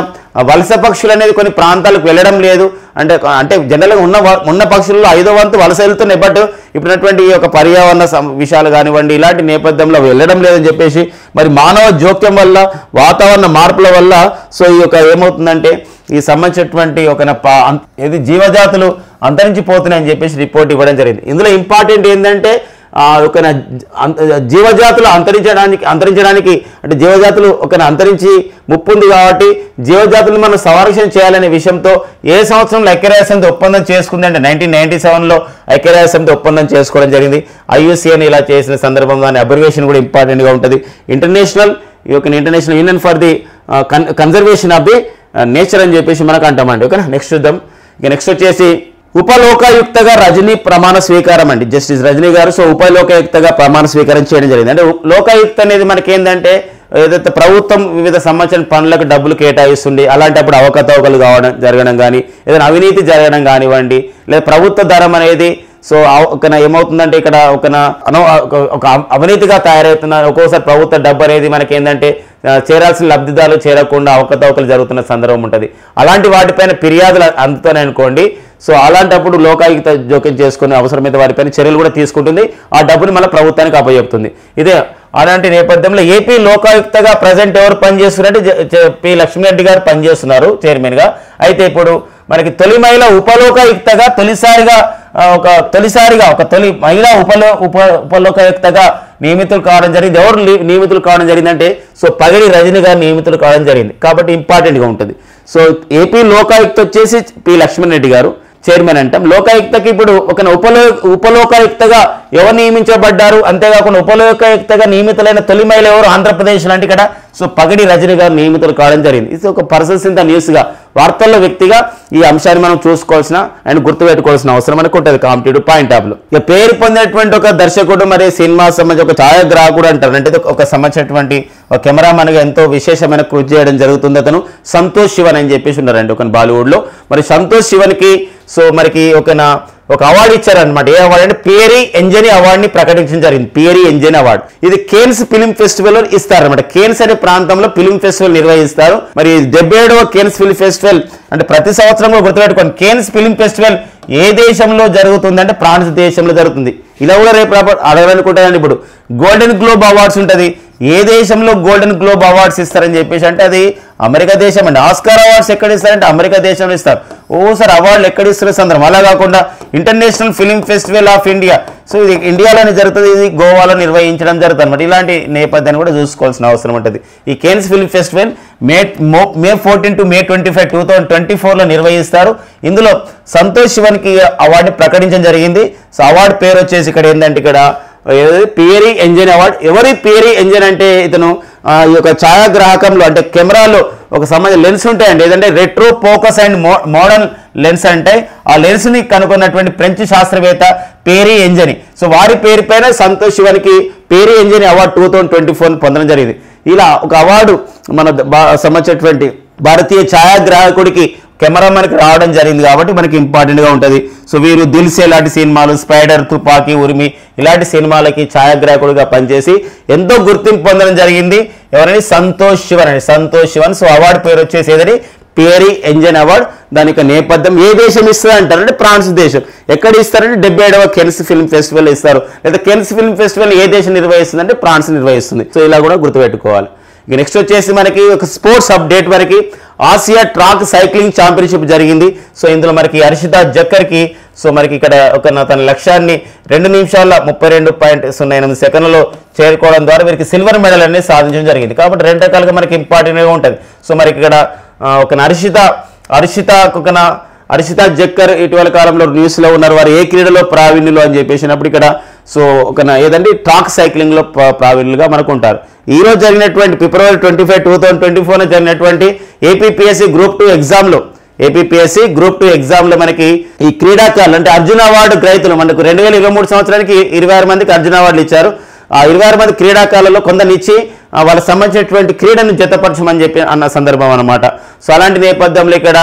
వలస పక్షులు అనేది కొన్ని ప్రాంతాలకు వెళ్ళడం లేదు. అంటే జనరల్గా ఉన్న పక్షుల్లో 5వ వంతు వలస వెళ్తున్నాయి. బట్ ఇప్పుడున్నటువంటి ఈ యొక్క పర్యావరణ విషయాలు కానివ్వండి ఇలాంటి నేపథ్యంలో వెళ్ళడం లేదని చెప్పేసి మరి మానవ జోక్యం వల్ల వాతావరణ మార్పుల వల్ల సో ఈ యొక్క ఏమవుతుందంటే ఈ సంబంధించినటువంటి ఒక జీవజాతులు అంతరించిపోతున్నాయని చెప్పేసి రిపోర్ట్ ఇవ్వడం జరిగింది. ఇందులో ఇంపార్టెంట్ ఏంటంటే ఒక జీవజాతులు అంతరించడానికి అంటే జీవజాతులు ఒక అంతరించి ముప్పు ఉంది కాబట్టి జీవజాతులను మనం సంరక్షణ చేయాలనే విషయంతో ఏ సంవత్సరంలో ఐక్యరాజ్యసమితి ఒప్పందం చేసుకుంది అంటే 1997లో ఐక్యరాజ్యసమితి ఒప్పందం చేసుకోవడం జరిగింది. IUCN ఇలా చేసిన సందర్భంలో దాని అబ్రివేషన్ కూడా ఇంపార్టెంట్గా ఉంటుంది. International union for the conservation of the nature అని చెప్పేసి మనకు అంటామండి. ఓకేనా, నెక్స్ట్ చూద్దాం. ఇక నెక్స్ట్ వచ్చేసి ఉపలోకాయుక్తగా రజనీ ప్రమాణ స్వీకారం అండి. జస్టిస్ రజనీ గారు సో ఉపలోకాయుక్తగా ప్రమాణ స్వీకారం చేయడం జరిగింది. అంటే లోకాయుక్త అనేది మనకి ఏంటంటే ఏదైతే ప్రభుత్వం వివిధ సంబంధించిన పనులకు డబ్బులు కేటాయిస్తుంది అలాంటప్పుడు అవకతవకలు జరగడం కానీ ఏదైనా అవినీతి జరగడం కానివ్వండి లేదా ప్రభుత్వ ధరం అనేది సో ఏమవుతుందంటే ఇక్కడ ఒక అవినీతిగా తయారవుతున్నారు. ఒక్కోసారి ప్రభుత్వ డబ్బు అనేది మనకి ఏంటంటే చేరాల్సిన లబ్ధిదారులు చేరకుండా అవకతవకలు జరుగుతున్న సందర్భం ఉంటుంది. అలాంటి వాటిపైన ఫిర్యాదులు అందుతాయి అనుకోండి. సో అలాంటప్పుడు లోకాయుక్త జోక్యం చేసుకుని అవసరమైతే వారిపైన చర్యలు కూడా తీసుకుంటుంది. ఆ డబ్బుని మళ్ళీ ప్రభుత్వానికి అప్పచెప్తుంది. ఇదే అలాంటి నేపథ్యంలో ఏపీ లోకాయుక్తగా ప్రజెంట్ ఎవరు పనిచేస్తున్నారంటే పి లక్ష్మీరెడ్డి గారు పనిచేస్తున్నారు చైర్మన్గా. అయితే ఇప్పుడు మనకి తొలి మహిళ ఉపలోకాయుక్తగా తొలిసారిగా ఒక తొలి మహిళా ఉపలోకాయుక్తగా నియమితులు కావడం జరిగింది. ఎవరు నియమితులు కావడం జరిగిందంటే సో పగడి రజని గారు నియమితులు కావడం జరిగింది. కాబట్టి ఇంపార్టెంట్గా ఉంటుంది. సో ఏపీ లోకాయుక్త వచ్చేసి పి లక్ష్మణరెడ్డి గారు చైర్మన్ అంటాం. లోకాయుక్తకి ఇప్పుడు ఒక ఉపలోకాయుక్తగా ఎవరు నియమించబడ్డారు, అంతేకాకుండా ఉపలోకాయుక్తగా నియమితులైన తొలి మహిళ ఎవరు ఆంధ్రప్రదేశ్లో అంటే ఇక్కడ సో పగడి రజని గారు నియమితులు కావడం జరిగింది. ఇది ఒక పర్సన్స్ ఇన్ ద న్యూస్గా వార్తల్లో వ్యక్తిగా ఈ అంశాన్ని మనం చూసుకోవాల్సిన అండ్ గుర్తుపెట్టుకోవాల్సిన అవసరం మనకు ఉంటుంది కాంపిటేటివ్ పాయింట్ ఆఫ్ లో. ఇక పేరు పొందినటువంటి ఒక దర్శకుడు మరి సినిమా సంబంధించి ఒక ఛాయాగ్రాహకుడు అంటారు. అంటే ఒక సంబంధించినటువంటి ఒక కెమెరామెన్గా ఎంతో విశేషమైన కృషి చేయడం జరుగుతుంది. అతను సంతోష్ శివన్ అని చెప్పేసి ఉన్నారండి ఒక బాలీవుడ్లో. మరి సంతోష్ శివన్కి సో మనకి ఒక అవార్డు ఇచ్చారనమాట. ఏ అవార్డు అంటే పియరీ ఎంజనీ అవార్డుని ప్రకటించడం జరిగింది. పియరీ ఎంజనీ అవార్డు ఇది కేన్స్ ఫిలిం ఫెస్టివల్ ఇస్తారనమాట. కేన్స్ అనే ప్రాంతంలో ఫిలిం ఫెస్టివల్ నిర్వహిస్తారు. మరి 77వ కేన్స్ ఫిలిం ఫెస్టివల్ అంటే ప్రతి సంవత్సరం గుర్తుపెట్టుకోండి. కేన్స్ ఫిలిం ఫెస్టివల్ ఏ దేశంలో జరుగుతుంది అంటే ఫ్రాన్స్ దేశంలో జరుగుతుంది. ఇలా కూడా రేపు అడగాలనుకుంటారండి. ఇప్పుడు గోల్డెన్ గ్లోబ్ అవార్డ్స్ ఉంటుంది. ఏ దేశంలో గోల్డెన్ గ్లోబ్ అవార్డ్స్ ఇస్తారని చెప్పేసి అంటే అది అమెరికా దేశం అండి. ఆస్కార్ అవార్డ్స్ ఎక్కడ ఇస్తారంటే అమెరికా దేశంలో ఇస్తారు. ఓసారి అవార్డులు ఎక్కడ ఇస్తున్న సందర్భం. అలా కాకుండా international film festival of India so ఇది ఇండియాలోనే జరుగుతుంది. ఇది గోవాలో నిర్వహించడం జరుగుతుంది అనమాట. ఇలాంటి నేపథ్యాన్ని కూడా చూసుకోవాల్సిన అవసరం ఉంటుంది. ఈ Cannes film festival May 14 to May 25, 2024లో నిర్వహిస్తారు. ఇందులో సంతోష్ శివన్కి అవార్డుని ప్రకటించడం జరిగింది. సో అవార్డు పేరు వచ్చేసి ఇక్కడ ఏంటంటే ఇక్కడ పియరీ ఎంజన్ అవార్డు. ఎవరి పియరీ ఎంజన్ అంటే ఇతను ఈ యొక్క ఛాయాగ్రాహకంలో అంటే కెమెరాలో ఒక సంబంధించిన లెన్స్ ఉంటాయండి. ఏదంటే retro focus and modern lens అంటే ఆ లెన్స్ని కనుగొన్నటువంటి ఫ్రెంచ్ శాస్త్రవేత్త పియరీ ఎంజనీ. సో వారి పేరు పైన సంతోష్ శివన్కి పియరీ ఎంజనీ అవార్డు 2024 పొందడం జరిగింది. ఇలా ఒక అవార్డు మన సంబంధించినటువంటి భారతీయ ఛాయాగ్రాహకుడికి కెమెరామెన్కి రావడం జరిగింది కాబట్టి మనకి ఇంపార్టెంట్గా ఉంటుంది. సో వీరు దిల్సే లాంటి సినిమాలు, స్పైడర్, తుపాకీ, ఉరిమి ఇలాంటి సినిమాలకి ఛాయాగ్రాహకుడిగా పనిచేసి ఎంతో గుర్తింపు పొందడం జరిగింది. ఎవరని సంతోష్ శివన్ అండి. సంతోష్ శివన్. సో అవార్డు పేరు వచ్చేసి ఏదని పియరీ ఎంజన్ అవార్డు. దాని యొక్క నేపథ్యం ఏ దేశం ఇస్తుంది అంటారంటే ఫ్రాన్స్ దేశం. ఎక్కడ ఇస్తారంటే 77వ కెన్స్ ఫిల్మ్ ఫెస్టివల్ ఇస్తారు. లేదా కెన్స్ ఫిల్మ్ ఫెస్టివల్ ఏ దేశం నిర్వహిస్తుంది అంటే ఫ్రాన్స్ నిర్వహిస్తుంది. సో ఇలా కూడా గుర్తుపెట్టుకోవాలి. ఇక నెక్స్ట్ వచ్చేసి మనకి ఒక స్పోర్ట్స్ అప్డేట్ వరకు ఆసియా ట్రాక్ సైక్లింగ్ ఛాంపియన్షిప్ జరిగింది. సో ఇందులో మనకి హర్షిత జక్కర్కి సో మనకి ఇక్కడ తన లక్ష్యాన్ని 2 నిమిషాల 32.08 సెకండ్లలో చేరుకోవడం ద్వారా వీరికి సిల్వర్ మెడల్ అనేది సాధించడం జరిగింది. కాబట్టి 2 రకాలుగా మనకి ఇంపార్టెంట్గా ఉంటుంది. సో మనకి ఇక్కడ హర్షిత జక్కర్ ఇటీవల కాలంలో న్యూస్లో ఉన్నారు. వారు ఏ క్రీడలో ప్రావీణ్యులు అని చెప్పేసినప్పుడు ఇక్కడ సో ఏదండి ట్రాక్ సైక్లింగ్లో ప్రావీణ్యులుగా మనకు ఉంటారు. ఈరోజు జరిగినటువంటి February 25, 2024 జరిగినటువంటి ఏపీపీఎస్సీ గ్రూప్ 2 ఎగ్జామ్లో మనకి ఈ క్రీడాకారులు అంటే అర్జున అవార్డు గ్రహీతలు మనకు 2023 సంవత్సరానికి 26 మందికి అర్జున అవార్డులు ఇచ్చారు. ఆ 26 మంది క్రీడాకారులలో కొందరినిచ్చి వాళ్ళకి సంబంధించినటువంటి క్రీడను జతపరచమని చెప్పి అన్న సందర్భం అనమాట. సో అలాంటి నేపథ్యంలో ఇక్కడ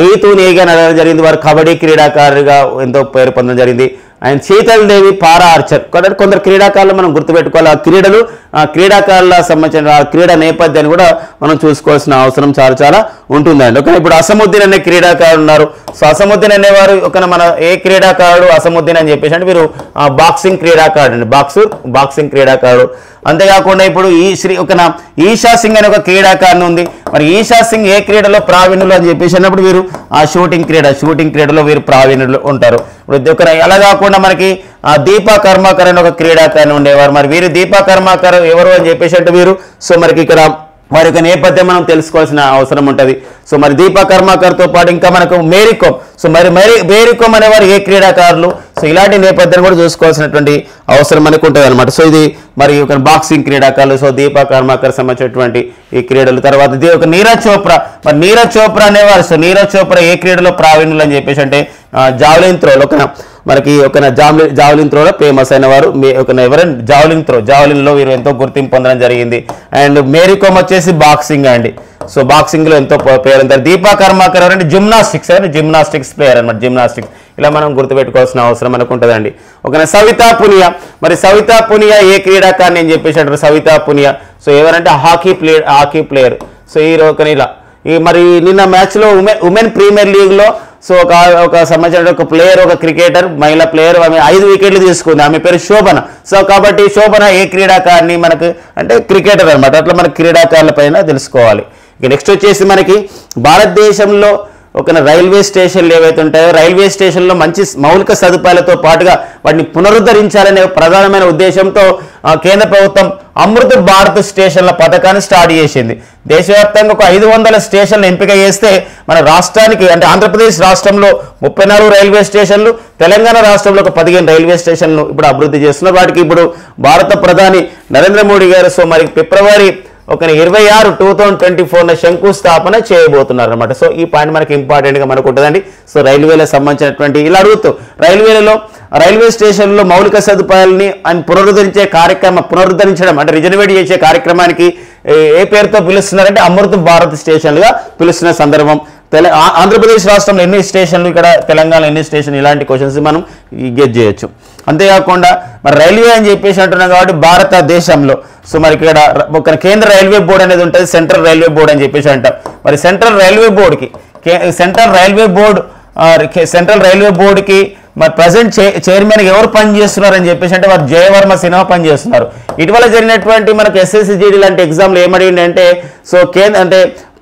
రీతు నేగా నడవడం జరిగింది. వారు కబడ్డీ క్రీడాకారుగా ఎంతో పేరు పొందడం జరిగింది. And Sheetal Devi para Archer. కొందరు క్రీడాకారులు మనం గుర్తుపెట్టుకోవాలి. ఆ క్రీడాకారుల సంబంధించిన క్రీడా నేపథ్యాన్ని కూడా మనం చూసుకోవాల్సిన అవసరం చాలా ఉంటుందండి. ఓకే, ఇప్పుడు అసముద్దీన్ అనే క్రీడాకారులు ఉన్నారు. సో అసముద్దీన్ అనేవారు మన ఏ క్రీడాకారుడు అసముద్దీన్ అని చెప్పేసి అంటే వీరు బాక్సింగ్ క్రీడాకారుడు అండి, బాక్సింగ్ క్రీడాకారుడు. అంతేకాకుండా ఇప్పుడు ఈషా సింగ్ అనే ఒక క్రీడాకారుని ఉంది. మరి ఈషా సింగ్ ఏ క్రీడలో ప్రావీణ్యులు అని చెప్పేసి అన్నప్పుడు వీరు ఆ షూటింగ్ క్రీడలో వీరు ప్రావీణ్యులు ఉంటారు. ఇప్పుడు అలా కాకుండా మనకి దీపా కర్మాకర్ అనే ఒక క్రీడాకారుని ఉండేవారు. మరి వీరు దీపా కర్మాకర్ ఎవరు అని చెప్పేసి అంటే వీరు సో మనకి ఇక్కడ వారి యొక్క నేపథ్యం మనం తెలుసుకోవాల్సిన అవసరం ఉంటుంది. సో మరి దీపా కర్మాకర్తో పాటు ఇంకా మనకు మేరీకోమ్. సో మేరీకోమ్ అనేవారు ఏ క్రీడాకారులు. సో ఇలాంటి నేపథ్యాన్ని కూడా చూసుకోవాల్సినటువంటి అవసరం మనకు ఉంటుంది అనమాట. సో ఇది మరి ఒక బాక్సింగ్ క్రీడాకారులు. సో దీపా కర్మాకర్ సంబంధించినటువంటి ఈ క్రీడలు. తర్వాత ఒక నీరజ్ చోప్రా. మరి నీరజ్ చోప్రా అనేవారు. సో నీరజ్ చోప్రా ఏ క్రీడలో ప్రావీణ్యులు అని చెప్పేసి అంటే జావలిన్ త్రోలో జావలిన్ త్రోలో ఫేమస్ అయిన వారు. ఎవరైనా జావలిన్లో వీరు ఎంతో గుర్తింపు పొందడం జరిగింది. అండ్ మేరీకోమ్ వచ్చేసి బాక్సింగ్ అండి. సో బాక్సింగ్లో ఎంతో పేరు ఉంటారు. దీపా కర్మాకర్ ఎవరంటే జిమ్నాస్టిక్స్ ప్లేయర్ అనమాట, జిమ్నాస్టిక్స్. ఇలా మనం గుర్తుపెట్టుకోవాల్సిన అవసరం మనకు ఉంటుందండి. సవితా పునియా. మరి సవితా పునియా ఏ క్రీడాకారిని అని చెప్పేసి అంటారు సవితా పునియా. సో ఎవరంటే హాకీ ప్లేయర్. సో ఇలా మరి నిన్న మ్యాచ్లో ఉమెన్ ప్రీమియర్ లీగ్లో సో ఒక సంబంధించిన ఒక ప్లేయర్, ఒక క్రికెటర్, మహిళా ప్లేయర్, ఆమె 5 వికెట్లు తీసుకుంది. ఆమె పేరు శోభన. సో కాబట్టి శోభన ఏ క్రీడాకారిని మనకు అంటే క్రికెటర్ అనమాట. అట్లా మన క్రీడాకారుల పైన తెలుసుకోవాలి. ఇక నెక్స్ట్ వచ్చేసి మనకి భారతదేశంలో రైల్వే స్టేషన్లు ఏవైతే ఉంటాయో రైల్వే స్టేషన్లో మంచి మౌలిక సదుపాయాలతో పాటుగా వాటిని పునరుద్ధరించాలనే ప్రధానమైన ఉద్దేశంతో కేంద్ర ప్రభుత్వం అమృత్ భారత్ స్టేషన్ల పథకాన్ని స్టార్ట్ చేసింది. దేశవ్యాప్తంగా ఒక 500 స్టేషన్లు ఎంపిక చేస్తే మన రాష్ట్రానికి అంటే ఆంధ్రప్రదేశ్ రాష్ట్రంలో 34 రైల్వే స్టేషన్లు, తెలంగాణ రాష్ట్రంలో ఒక 15 రైల్వే స్టేషన్లు ఇప్పుడు అభివృద్ధి చేస్తున్నారు. వాటికి ఇప్పుడు భారత ప్రధాని నరేంద్ర మోడీ గారు సో మరి ఫిబ్రవరి 26, 2024 శంకుస్థాపన చేయబోతున్నారు అనమాట. సో ఈ పాయింట్ మనకి ఇంపార్టెంట్గా మనకు ఉంటుందండి. సో రైల్వేలకు సంబంధించినటువంటి ఇలా అడుగుతూ రైల్వే స్టేషన్లో మౌలిక సదుపాయాలని పునరుద్ధరించడం అంటే రిజర్వేట్ చేసే కార్యక్రమానికి ఏ పేరుతో పిలుస్తున్నారంటే అమృత్ భారత్ స్టేషన్లుగా పిలుస్తున్న సందర్భం. ఆంధ్రప్రదేశ్ రాష్ట్రంలో ఎన్ని స్టేషన్లు, ఇక్కడ తెలంగాణలో ఎన్ని స్టేషన్లు, ఇలాంటి క్వశ్చన్స్ మనం గెట్ చేయొచ్చు. అంతేకాకుండా మరి రైల్వే అని చెప్పేసి అంటున్నాం కాబట్టి భారతదేశంలో సో మరి ఇక్కడ ఒక కేంద్ర రైల్వే బోర్డు అనేది ఉంటుంది, సెంట్రల్ రైల్వే బోర్డు అని చెప్పేసి అంటాం. మరి సెంట్రల్ రైల్వే బోర్డుకి మరి ప్రజెంట్ చైర్మన్ ఎవరు పనిచేస్తున్నారని చెప్పేసి అంటే వారు జయవర్మ సిన్హా పనిచేస్తున్నారు. ఇటీవల జరిగినటువంటి మనకు SSCGD లాంటి ఎగ్జామ్లు ఏమడిగిందంటే సో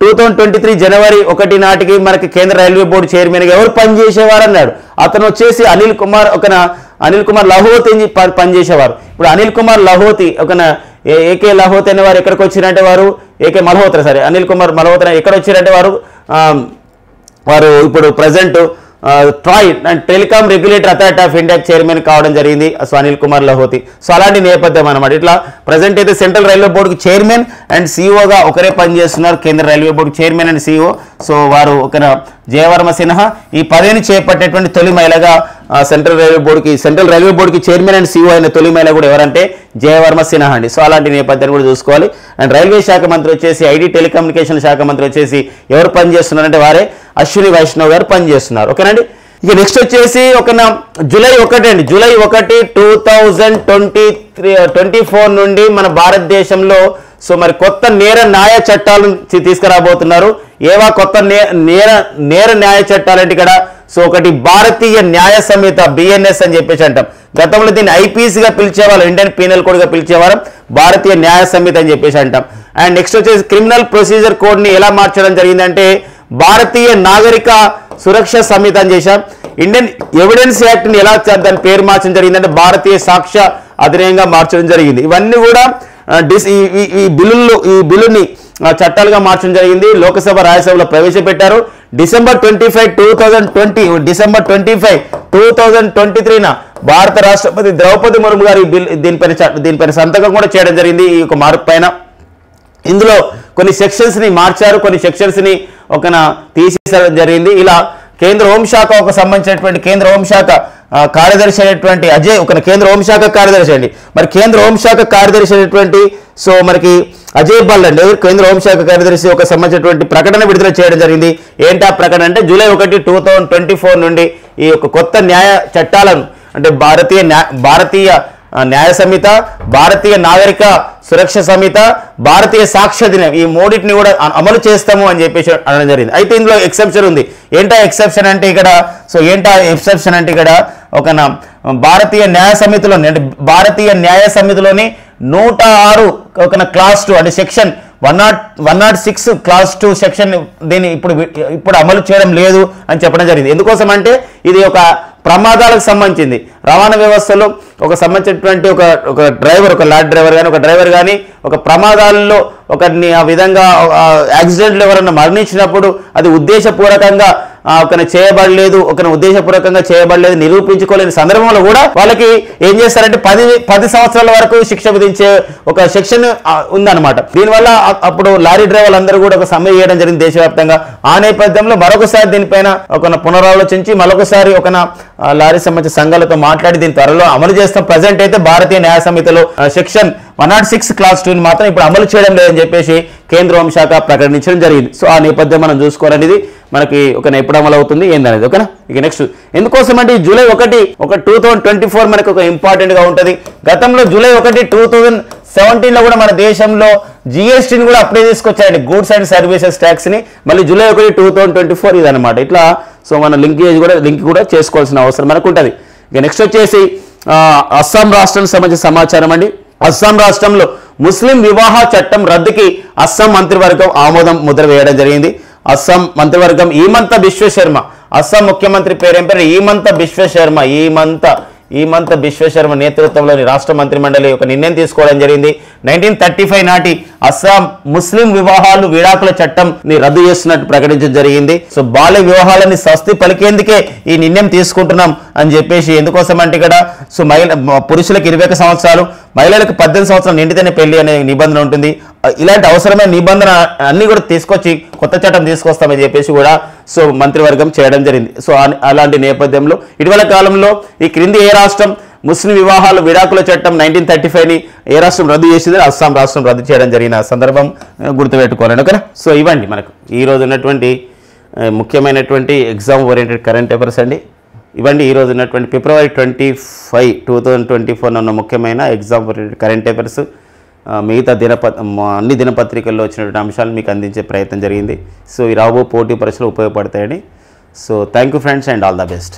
2023 జనవరి 1 నాటికి మనకి కేంద్ర రైల్వే బోర్డు చైర్మన్గా ఎవరు పనిచేసేవారు అన్నాడు. అతను వచ్చేసి అనిల్ కుమార్ లహోతి పనిచేసేవారు. ఇప్పుడు అనిల్ కుమార్ లహోతి ఏకే లహోతి అనే వారు ఎక్కడికి వచ్చిరంటే వారు అనిల్ కుమార్ మల్హోత్రా ఎక్కడ వచ్చిరంటే వారు ఇప్పుడు present TRAI and telecom regulator authority of India chairman కావడం జరిగింది. సో అనిల్ కుమార్ లహోతి. సో అలాంటి నేపథ్యం అనమాట. ఇట్లా ప్రజెంట్ అయితే సెంట్రల్ రైల్వే బోర్డుకి చైర్మన్ అండ్ సిఇఓగా ఒకరే పనిచేస్తున్నారు, కేంద్ర railway board chairman and CEO. So వారు జయవర్మ సిన్హా ఈ పదవిని చేపట్టేటువంటి తొలి మహిళగా సెంట్రల్ రైల్వే బోర్డుకి చైర్మన్ అండ్ సిఇఓ అయిన తొలి మహిళ కూడా ఎవరంటే జయవర్మ సిన్హా అండి. సో అలాంటి నేపథ్యాన్ని కూడా చూసుకోవాలి. అండ్ రైల్వే శాఖ మంత్రి వచ్చేసి ఐటీ టెలికమ్యూనికేషన్ శాఖ మంత్రి వచ్చేసి ఎవరు పనిచేస్తున్నారంటే వారే అశ్విని వైష్ణవ్ గారు పనిచేస్తున్నారు. ఓకేనండి. ఇక నెక్స్ట్ వచ్చేసి జూలై 1 2024 నుండి మన భారతదేశంలో సో మరి కొత్త నేర న్యాయ చట్టాలను తీసుకురాబోతున్నారు. ఏవా కొత్త నేర న్యాయ చట్టాలంటే ఇక్కడ సో ఒకటి భారతీయ న్యాయ సంహిత BNS అని చెప్పేసి అంటాం. గతంలో దీన్ని IPCగా పిలిచేవాళ్ళం, ఇండియన్ పీనల్ కోడ్గా పిలిచేవాళ్ళం, భారతీయ న్యాయ సంహిత అని చెప్పేసి అంటాం. అండ్ నెక్స్ట్ వచ్చేసి క్రిమినల్ ప్రొసీజర్ కోడ్ని ఎలా మార్చడం జరిగిందంటే భారతీయ నాగరిక సురక్ష సంహిత అని చేశాం. ఇండియన్ ఎవిడెన్స్ యాక్ట్ని ఎలా దాని పేరు మార్చడం జరిగిందంటే భారతీయ సాక్ష్య అధినియంగా మార్చడం జరిగింది. ఇవన్నీ కూడా ఈ బిల్లుని చట్టాలుగా మార్చడం జరిగింది. లోక్సభ రాజ్యసభలో ప్రవేశపెట్టారు. డిసెంబర్ 25, 2023 భారత రాష్ట్రపతి ద్రౌపది ముర్ము గారు దీనిపైన సంతకం కూడా చేయడం జరిగింది. ఈ యొక్క మార్పు పైన ఇందులో కొన్ని సెక్షన్స్ని మార్చారు, కొన్ని సెక్షన్స్ని తీసేసడం జరిగింది. ఇలా కేంద్ర హోంశాఖ సంబంధించినటువంటి కేంద్ర హోంశాఖ కార్యదర్శి అయినటువంటి కేంద్ర హోంశాఖ కార్యదర్శి అండి. మరి కేంద్ర హోంశాఖ కార్యదర్శి అయినటువంటి సో మనకి అజయ్ భల్ అండి కేంద్ర హోంశాఖ కార్యదర్శి సంబంధించినటువంటి ప్రకటన విడుదల చేయడం జరిగింది. ఏంటి ఆ ప్రకటన అంటే జూలై 1, 2024 నుండి ఈ యొక్క కొత్త న్యాయ చట్టాలను అంటే భారతీయ న్యాయ సంహిత, భారతీయ నాగరిక సురక్ష సంహిత, భారతీయ సాక్ష్య దినం ఈ మూడింటిని కూడా అమలు చేస్తాము అని చెప్పేసి అనడం జరిగింది. అయితే ఇందులో ఎక్సెప్షన్ ఉంది. ఏంటా ఎక్సెప్షన్ అంటే ఇక్కడ ఒక భారతీయ న్యాయ సమితిలోని అంటే భారతీయ న్యాయ సమితిలోని 106 ఒక క్లాస్ 2 అంటే సెక్షన్ 106 క్లాస్ 2 సెక్షన్ దీన్ని ఇప్పుడు అమలు చేయడం లేదు అని చెప్పడం జరిగింది. ఎందుకోసం అంటే ఇది ఒక ప్రమాదాలకు సంబంధించింది. రవాణా వ్యవస్థలో సంబంధించినటువంటి ఒక డ్రైవర్, ఒక లారీ డ్రైవర్ కానీ, ఒక డ్రైవర్ కానీ ఒక ప్రమాదాల్లో ఒకరిని ఆ విధంగా యాక్సిడెంట్లు ఎవరైనా మరణించినప్పుడు అది ఉద్దేశపూర్వకంగా చేయబడలేదు నిరూపించుకోలేని సందర్భంలో కూడా వాళ్ళకి ఏం చేస్తారంటే 10 సంవత్సరాల వరకు శిక్ష విధించే ఒక సెక్షన్ ఉందన్నమాట. దీనివల్ల అప్పుడు లారీ డ్రైవర్లు అందరూ కూడా ఒక సమ్మె చేయడం జరిగింది దేశవ్యాప్తంగా. ఆ నేపథ్యంలో మరొకసారి దీనిపైన పునరాలోచించి మరొకసారి లారీ సంబంధించిన సంఘాలతో మాట్లాడి దీని త్వరలో అమలు చేస్తాం. ప్రజెంట్ అయితే భారతీయ న్యాయ సమితిలో సెక్షన్ 106 క్లాస్ 2 మాత్రం ఇప్పుడు అమలు చేయడం లేదని చెప్పేసి కేంద్ర హోంశాఖ ప్రకటించడం జరిగింది. సో ఆ నేపథ్యం మనం చూసుకోవాలనేది మనకి ఎప్పుడు అమలు అవుతుంది ఏందనేది. ఓకేనా? ఇక నెక్స్ట్ ఎందుకోసం అంటే జూలై 1 2024 మనకు ఒక ఇంపార్టెంట్ గా ఉంటుంది. గతంలో జూలై 1 2017లో కూడా మన దేశంలో జిఎస్టీని కూడా అప్లై తీసుకొచ్చారండి, గూడ్స్ అండ్ సర్వీసెస్ ట్యాక్స్ ని. మళ్ళీ జూలై 1 2024 ఇదనమాట. ఇట్లా సో మన లింక్ కూడా చేసుకోవాల్సిన అవసరం మనకు ఉంటుంది. ఇక నెక్స్ట్ వచ్చేసి అస్సాం రాష్ట్రానికి సంబంధించిన సమాచారం అండి. అస్సాం రాష్ట్రంలో ముస్లిం వివాహ చట్టం రద్దుకి అస్సాం మంత్రివర్గం ఆమోదం ముద్ర వేయడం జరిగింది. అస్సాం మంత్రివర్గం హీమంత బిశ్వ శర్మ, అస్సాం ముఖ్యమంత్రి పేరు హీమంత బిశ్వ శర్మ నేతృత్వంలోని రాష్ట్ర మంత్రి మండలి ఒక నిర్ణయం తీసుకోవడం జరిగింది. 1935 నాటి అస్సాం ముస్లిం వివాహాలు విడాకుల చట్టం ని రద్దు చేస్తున్నట్టు ప్రకటించడం జరిగింది. సో బాల్య వివాహాలని స్వస్తి పలికేందుకే ఈ నిర్ణయం తీసుకుంటున్నాం అని చెప్పేసి. ఎందుకోసం అంటే ఇక్కడ సో పురుషులకు 21 సంవత్సరాలు, మహిళలకు 18 సంవత్సరాలు నిండితేనే పెళ్లి అనే నిబంధన ఉంటుంది. ఇలాంటి అవసరమైన నిబంధన అన్ని కూడా తీసుకొచ్చి కొత్త చట్టం తీసుకొస్తామని చెప్పేసి కూడా సో మంత్రివర్గం చేయడం జరిగింది. సో అలాంటి నేపథ్యంలో ఇటీవల కాలంలో ఈ క్రింది ఏ రాష్ట్రం ముస్లిం వివాహాలు విడాకుల చట్టం 1935ని ఏ రాష్ట్రం రద్దు చేసింది? అస్సాం రాష్ట్రం రద్దు చేయడం జరిగిన సందర్భం గుర్తుపెట్టుకోవాలండి. ఓకేనా? సో ఇవ్వండి మనకు ఈరోజు ఉన్నటువంటి ముఖ్యమైనటువంటి ఎగ్జామ్ ఓరియంటెడ్ కరెంట్ అఫైర్స్ అండి. ఇవ్వండి ఈరోజు ఉన్నటువంటి ఫిబ్రవరి 25, 2024 ఉన్న ముఖ్యమైన ఎగ్జామ్ ఓరియంటెడ్ కరెంట్ అఫైర్స్. మిగతా అన్ని దినపత్రికల్లో వచ్చినటువంటి అంశాలు మీకు అందించే ప్రయత్నం జరిగింది. సో ఈ రాబో పోటీ పరీక్షలు ఉపయోగపడతాయని. So thank you friends and all the best.